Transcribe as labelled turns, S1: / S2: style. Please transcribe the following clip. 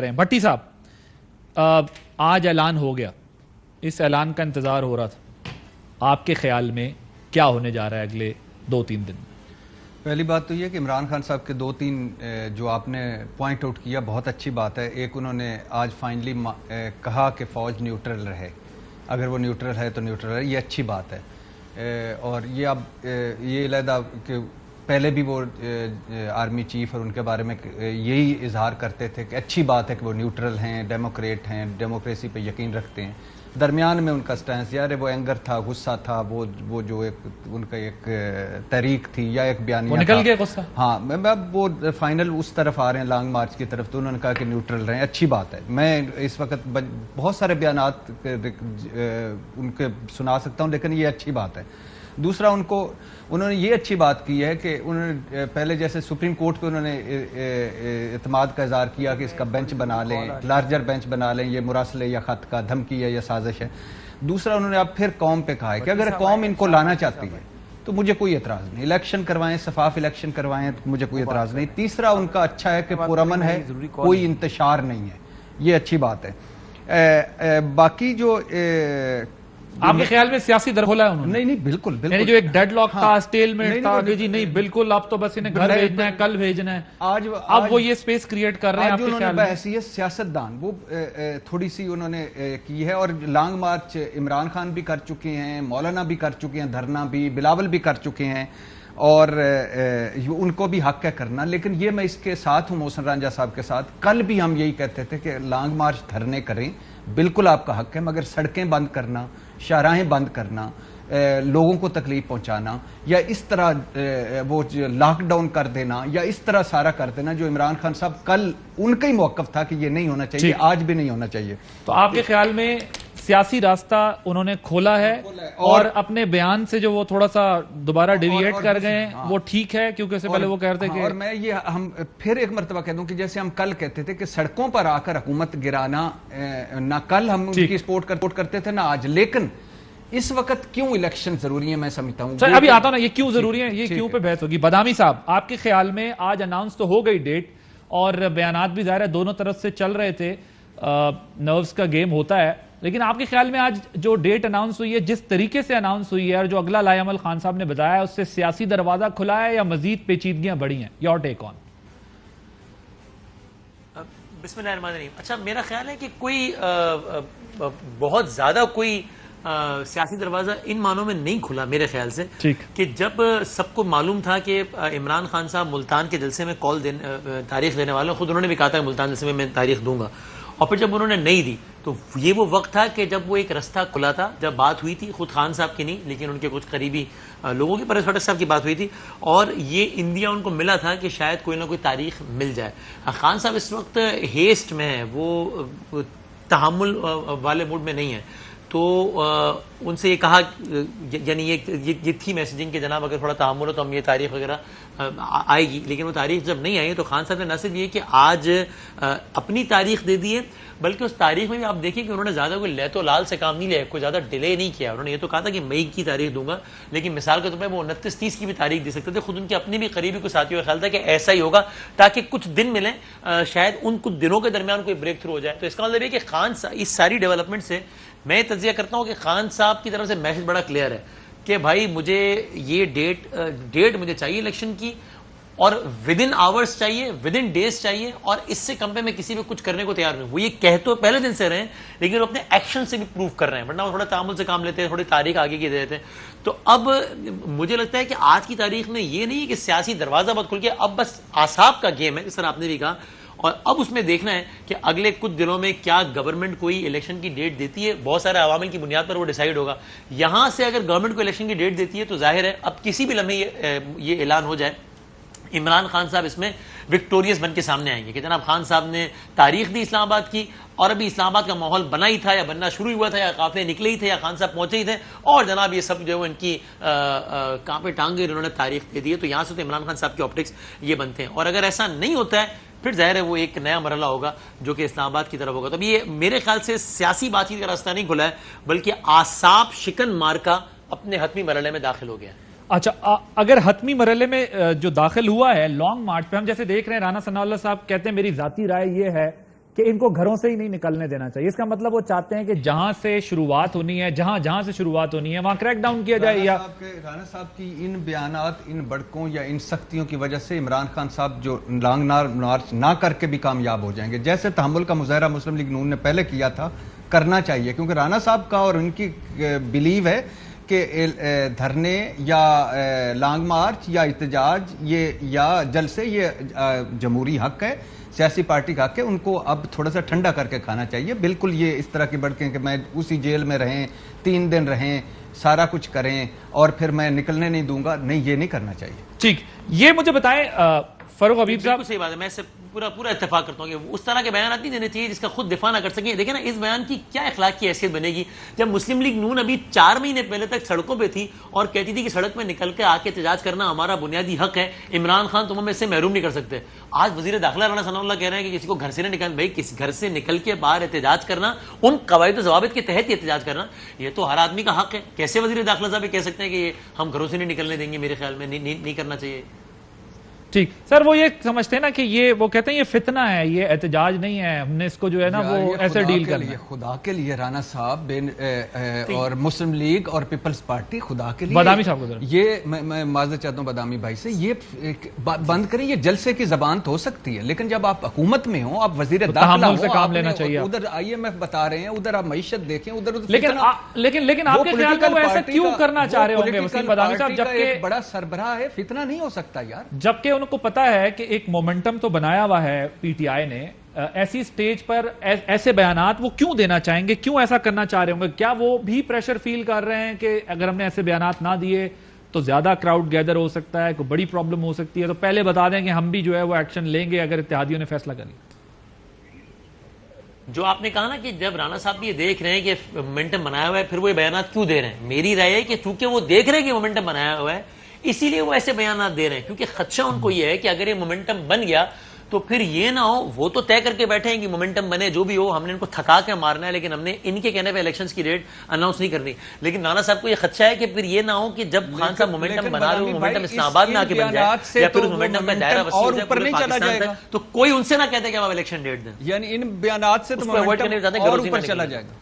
S1: بھٹی صاحب، آج اعلان ہو گیا، اس اعلان کا انتظار ہو رہا تھا، آپ کے خیال میں کیا ہونے جا رہا ہے اگلے 2-3 دن؟
S2: پہلی بات تو یہ کہ عمران خان صاحب کے 2-3 جو آپ نے پوائنٹ آؤٹ کیا بہت اچھی بات ہے۔ ایک انہوں نے آج فائنلی کہا کہ فوج نیوٹرل رہے، اگر وہ نیوٹرل ہے تو نیوٹرل رہے، یہ اچھی بات ہے۔ اور یہ اب یہ علیحدہ کہ پہلے بھی وہ آرمی چیف اور ان کے بارے میں یہی اظہار کرتے تھے کہ اچھی بات ہے کہ وہ نیوٹرل ہیں، ڈیموکریٹ ہیں، ڈیموکریسی پہ یقین رکھتے ہیں۔ درمیان میں ان کا سٹینس یار وہ اینگر تھا، غصہ تھا، وہ جو ایک ان کا ایک تحریک تھی یا ایک بیانیہ
S1: وہ نکل گیا غصہ۔
S2: ہاں، اب وہ فائنل اس طرف آ رہے ہیں، لانگ مارچ کی طرف، تو انہوں نے کہا کہ نیوٹرل رہیں، اچھی بات ہے۔ میں اس وقت بہت سارے بیانات ان کے سنا سکتا ہوں، لیکن یہ اچھی بات ہے۔ دوسرا انہوں نے یہ اچھی بات کی ہے کہ انہوں نے پہلے جیسے سپریم کورٹ پہ انہوں نے اعتماد کا اظہار کیا کہ اس کا بینچ بنا لیں، لارجر بینچ بنا لیں، یہ مراسل ہے یا خط کا دھمکی ہے یا سازش ہے۔ دوسرا انہوں نے اب پھر قوم پہ کہا ہے کہ اگر قوم ان کو لانا چاہتی ہے تو مجھے کوئی اعتراض نہیں، الیکشن کروائیں، شفاف الیکشن کروائیں، مجھے کوئی اعتراض نہیں۔ تیسرا ان کا اچھا ہے کہ پرامن ہے، کوئی انتشار نہیں ہے، یہ اچھی بات ہے۔ باقی جو
S1: آپ کے خیال میں سیاسی درگھولا ہے انہوں نے؟
S2: نہیں بالکل
S1: یعنی جو ایک ڈیڈ لاک تھا، سٹیل میٹ تھا کہ جی نہیں بالکل اب تو بس انہیں گھر بھیجنا ہے، کل بھیجنا ہے، اب وہ یہ سپیس کریٹ کر رہے ہیں آپ کے خیال میں؟
S2: بحیثیت سیاستدان وہ تھوڑی سی انہوں نے کی ہے، اور لانگ مارچ عمران خان بھی کر چکے ہیں، مولانا بھی کر چکے ہیں، دھرنا بھی بلاول بھی کر چکے ہیں، اور ان کو بھی حق ہے کرنا۔ لیکن یہ میں اس کے ساتھ ہوں محسن رانجھا صاحب کے ساتھ، کل بھی ہم یہی کہتے تھے کہ لانگ مارچ دھرنے کریں، بالکل آپ کا حق ہے، مگر سڑکیں بند کرنا، شاہراہیں بند کرنا، لوگوں کو تکلیف پہنچانا، یا اس طرح وہ لاک ڈاؤن کر دینا، یا اس طرح سارا کر دینا جو عمران خان صاحب کل ان کا ہی موقف تھا کہ یہ نہیں ہونا چاہیے، آج بھی نہیں ہونا چاہیے۔
S1: تو آپ کے خیال میں سیاسی راستہ انہوں نے کھولا ہے، اور اپنے بیان سے جو وہ تھوڑا سا دوبارہ ڈیویٹ کر گئے وہ ٹھیک ہے؟ کیونکہ اس سے پہلے وہ کہتے کہ،
S2: اور میں یہ ہم پھر ایک مرتبہ کہہ دوں کہ جیسے ہم کل کہتے تھے کہ سڑکوں پر آ کر حکومت گرانا، نہ کل ہم ان کی سپورٹ کرتے تھے نہ آج، لیکن اس وقت کیوں الیکشن ضروری ہے میں سمجھتا ہوں۔
S1: ابھی آتا نا یہ کیوں ضروری ہے، یہ کیوں پہ بحث ہوگی۔ بادامی صاحب، آپ کے خیال میں آج اناؤنس تو ہو گئی ڈیٹ، اور بیانات بھی ظاہر ہے دونوں طرف سے چل رہے تھے، نروز کا گیم ہوتا ہے، لیکن آپ کے خیال میں آج جو ڈیٹ اناؤنس ہوئی ہے، جس طریقے سے اناؤنس ہوئی ہے، اور جو اگلا لائے عمل خان صاحب نے بتایا ہے، اس سے سیاسی دروازہ کھلا ہے یا مزید پیچیدگیاں بڑھی ہیں؟ یور ٹیک آن۔
S3: بسم اللہ الرحمن الرحیم۔ اچھا، میرا خیال ہے کہ کوئی بہت زیادہ کوئی سیاسی دروازہ ان معنوں میں نہیں کھلا میرے خیال سے، کہ جب سب کو معلوم تھا کہ عمران خان صاحب ملتان کے جلسے میں تاریخ دینے والے، خود انہوں نے بھی کہا تھا کہ ملتان جلسے میں تاریخ دوں گا، اور پھر جب انہوں نے نہیں دی تو یہ وہ وقت تھا کہ جب وہ ایک رستہ کھلا تھا، جب بات ہوئی تھی، خود خان صاحب کی نہیں لیکن ان کے کچھ قریبی لوگوں کی، پرویز خٹک صاحب کی بات ہوئی تھی، اور یہ اندیا ان کو ملا تھا کہ شاید کوئی نہ کوئی تاریخ مل جائے۔ خان صاحب اس وقت ہیسٹ میں ہیں، وہ تحمل والے موڈ میں نہیں ہیں، تو ان سے یہ کہا، یعنی یہ تھی میسیجنگ کہ جناب اگر تھوڑا تحمل ہو تو ہم یہ تاریخ وغیرہ آئے گی، لیکن وہ تاریخ جب نہیں آئی تو خان صاحب نے نہ صرف یہ کہ آج اپنی تاریخ دے دی ہے، بلکہ اس تاریخ میں بھی آپ دیکھیں کہ انہوں نے زیادہ کوئی لیت و لال سے کام نہیں لیا، کوئی زیادہ ڈیلے نہیں کیا۔ انہوں نے یہ تو کہا تھا کہ مئی کی تاریخ دوں گا، لیکن مثال کے طور پہ وہ 29-30 کی بھی تاریخ دے سکتے تھے۔ خود ان کے اپنے بھی قریبی کوئی ساتھیوں کا خیال تھا کہ ایسا ہی ہوگا تاکہ کچھ دن ملیں، شاید ان کچھ دنوں کے درمیان کوئی بریک تھرو ہو جائے۔ تو اس کا مطلب یہ کہ خان اس ساری ڈیولپمنٹ سے میں تجزیہ کرتا ہوں کہ خان صاحب کی طرف سے میسج بڑا کلیئر ہے کہ بھائی مجھے یہ ڈیٹ مجھے چاہیے الیکشن کی، اور ود ان آورس چاہیے، ود ان ڈیز چاہیے، اور اس سے کم پہ میں کسی بھی کچھ کرنے کو تیار نہیں ہوں۔ وہ یہ کہہ تو پہلے دن سے رہے ہیں، لیکن وہ اپنے ایکشن سے بھی پروو کر رہے ہیں، ورنہ وہ تھوڑا تعامل سے کام لیتے ہیں، تھوڑی تاریخ آگے کی دے دیتے ہیں۔ تو اب مجھے لگتا ہے کہ آج کی تاریخ میں یہ نہیں ہے کہ سیاسی دروازہ بہت کھل کے، اب بس اعصاب کا گیم ہے، جس طرح آپ نے بھی کہا، اور اب اس میں دیکھنا ہے کہ اگلے کچھ دنوں میں کیا گورنمنٹ کوئی الیکشن کی ڈیٹ دیتی ہے، بہت سارے عوامل کی بنیاد پر وہ ڈیسائیڈ ہوگا۔ یہاں سے اگر گورنمنٹ کو الیکشن کی ڈیٹ دیتی ہے تو ظاہر ہے اب کسی بھی لمحے یہ اعلان ہو جائے، عمران خان صاحب اس میں وکٹوریس بن کے سامنے آئیں گے کہ جناب خان صاحب نے تاریخ دی اسلام آباد کی، اور ابھی اسلام آباد کا ماحول بنا ہی تھا یا بننا شروع ہوا تھا، یا قافلے نکلے ہی تھے یا خان صاحب پہنچے ہی تھے، اور جناب یہ سب جو ہے ان کی کہاں پہ ٹانگیں انہوں نے تاریخ دے دی ہے۔ تو یہاں سے تو عمران خان صاحب کے آپٹکس یہ بنتے ہیں، اور اگر ایسا نہیں ہوتا ہے پھر ظاہر ہے وہ ایک نیا مرحلہ ہوگا جو کہ اسلام آباد کی طرف ہوگا۔ تو ابھی یہ میرے خیال سے سیاسی بات چیت کا راستہ نہیں کھلا ہے، بلکہ اعصاب شکن مارکا اپنے حتمی مرحلے میں داخل ہو گیا ہے۔
S1: اچھا، اگر حتمی مرحلے میں جو داخل ہوا ہے لانگ مارچ پہ، ہم جیسے دیکھ رہے ہیں رانا ثناء اللہ صاحب کہتے ہیں میری ذاتی رائے یہ ہے کہ ان کو گھروں سے ہی نہیں نکلنے دینا چاہیے. اس کا مطلب وہ چاہتے ہیں کہ جہاں سے شروعات ہونی ہے, جہاں سے شروعات ہونی ہے وہاں کریک ڈاؤن کیا جائے. یا
S2: رانا صاحب کی ان بیانات, ان بڑکوں یا ان سختیوں کی وجہ سے عمران خان صاحب جو لانگ مارچ نہ کر کے بھی کامیاب ہو جائیں گے. جیسے تحمل کا مظاہرہ مسلم لیگ نون نے پہلے کیا تھا, کرنا چاہیے, کیونکہ رانا صاحب کا اور ان کی بلیو ہے کہ دھرنے یا لانگ مارچ یا احتجاج یا جلسے یہ جمہوری حق ہے, سیاسی پارٹی کا حق ہے. ان کو اب تھوڑا سا ٹھنڈا کر کے کھانا چاہیے. بالکل یہ اس طرح کی بڑکیں کہ میں اسی جیل میں رہیں, 3 دن رہیں, سارا کچھ کریں اور پھر میں نکلنے نہیں دوں گا, نہیں, یہ نہیں کرنا چاہیے.
S1: ٹھیک, یہ مجھے بتائیں فاروق حبیب صاحب.
S3: صحیح بات ہے, میں اس سے پورا اتفاق کرتا ہوں کہ اس طرح کے بیانات نہیں دینے چاہیے جس کا خود دفاع نہ کر سکیں. دیکھیں نا, اس بیان کی کیا اخلاق کی حیثیت بنے گی جب مسلم لیگ نون ابھی 4 مہینے پہلے تک سڑکوں پہ تھی اور کہتی تھی کہ سڑک میں نکل کے آ کے احتجاج کرنا ہمارا بنیادی حق ہے, عمران خان تم ہمیں اس سے محروم نہیں کر سکتے. آج وزیر داخلہ رانا ثناء اللہ کہہ رہے ہیں کہ کسی کو گھر سے نہیں نکل, بھائی کسی گھر سے نکل کے باہر احتجاج کرنا, ان قواعد و ضوابط کے تحت احتجاج کرنا, یہ تو ہر آدمی کا حق ہے. کیسے وزیر داخلہ صاحب کہہ سکتے ہیں کہ ہم گھروں سے نہیں نکلنے دیں گے؟ میرے خیال میں نہیں کرنا چاہیے.
S1: ٹھیک سر, وہ یہ سمجھتے ہیں نا کہ یہ وہ کہتے ہیں یہ فتنہ ہے, یہ احتجاج نہیں ہے, ہم نے اس کو جو ہے نا وہ ایسے ڈیل کرنا ہے.
S2: خدا کے لیے رانا صاحب اور مسلم لیگ اور پیپلز پارٹی, خدا کے لیے
S1: بادامی صاحب کو
S2: یہ میں معذرت چاہتا ہوں بادامی بھائی سے, یہ بند کریں. یہ جلسے کی زبان تو ہو سکتی ہے, لیکن جب آپ حکومت میں ہوں, آپ وزیر داخلہ ہوں,
S1: سے کام لینا چاہیے.
S2: ادھر IMF بتا رہے ہیں, ادھر آپ معیشت دیکھیں, ادھر
S1: لیکن آپ کے خیال میں وہ ایسا کیوں کرنا چاہ رہے ہوں گے وسیم بادامی صاحب, جبکہ
S2: بڑا سربراہ ہے, فتنہ نہیں ہو سکتا یار.
S1: جبکہ ان کو پتا ہے کہ ایک مومنٹم تو بنایا ہوا ہے پی ٹی آئی نے, ایسی سٹیج پر ایسے بیانات وہ کیوں دینا چاہیں گے, کیوں ایسا کرنا چاہ رہے ہوں گے؟ کیا وہ بھی پریشر فیل کر رہے ہیں کہ اگر ہم نے ایسے بیانات نہ دیے تو زیادہ کراؤڈ گیدر ہو سکتا ہے, کوئی بڑی پرابلم ہو سکتی ہے, تو پہلے بتا دیں کہ ہم بھی جو ہے وہ ایکشن لیں گے اگر اتحادیوں نے فیصلہ کر لیا؟
S3: جو آپ نے کہا نا کہ جب رانا صاحب بھی یہ دیکھ رہے ہیں کہ مومنٹم بنایا ہوا ہے, پھر وہ یہ بیانات کیوں دے رہے ہیں؟ میری رائے ہے کہ چونکہ وہ دیکھ رہے ہیں کہ مومنٹم بنایا ہوا ہے اسی لیے وہ ایسے بیانات دے رہے ہیں, کیونکہ خدشہ ان کو یہ ہے کہ اگر یہ مومنٹم بن گیا تو پھر یہ نہ ہو, وہ تو طے کر کے بیٹھے ہیں کہ مومنٹم بنے جو بھی ہو, ہم نے ان کو تھکا کے مارنا ہے, لیکن ہم نے ان کے کہنے پہ الیکشنز کی ڈیٹ اناؤنس نہیں کرنی. لیکن رانا صاحب کو یہ خدشہ ہے کہ پھر یہ نہ ہو کہ جب خان صاحب مومنٹم بنا رہے ہو, مومنٹم اسلام آباد میں آ کے بن جائے یا پھر اس مومنٹم کا دائرہ وسیع ہو جائے پورے پاکستان تک, تو کوئی ان سے نہ کہتے کہ آپ الیکشن ڈیٹ دیں.
S2: یعنی ان بیانات سے تو مومنٹم اور اوپر چلا جائے گا.